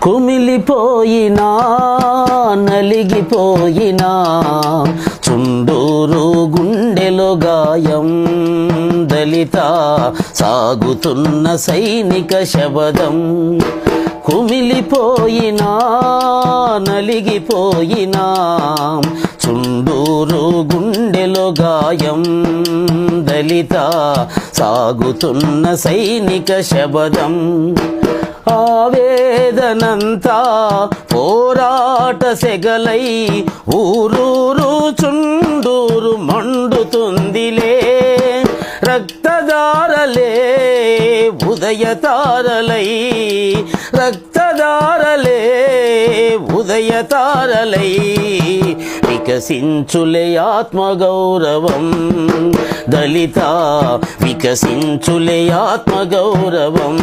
కుమిలిపోయినా నలిగిపోయినా చుండూరు గుండెలో గాయం దళిత సాగుతున్న సైనిక శబదం. కుమిలిపోయినా నలిగిపోయినా చుండూరు గుండెలో గాయం దళిత సాగుతున్న సైనిక శబదం. ఆవేదనంతా పోరాట సెగలై ఊరూరు చుండూరు మండుతుందిలే. రక్తదారలే ఉదయతారలై రక్తదారలే ఉదయతారలై వికసించులే ఆత్మగౌరవం దళిత వికసించులే ఆత్మగౌరవం.